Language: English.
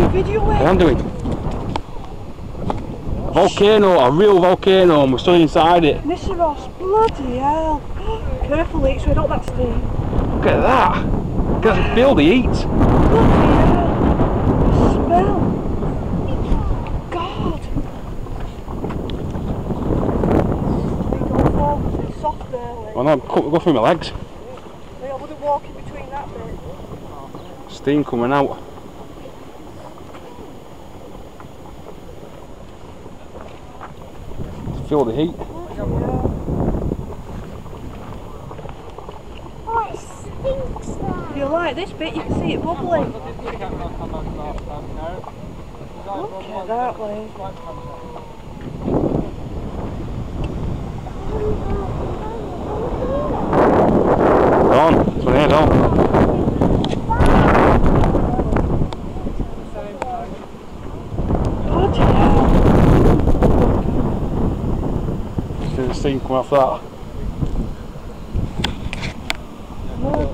videoing? I am doing. Volcano, a real volcano, and we're still inside it. Nisyros, bloody hell. Careful, Leech, so I don't that steam. Look at that. Can I feel the heat? Bloody hell. The smell. God. Don't fall, it's soft there, Lee. Well, no, go through my legs. Lee, I wouldn't walk in between that bit. Steam coming out. Feel the heat. Oh, it stinks there. If you like this bit, you can see it bubbling. Look at that, Lee. On, so head on. Bloody hell. See the steam come off that. Look.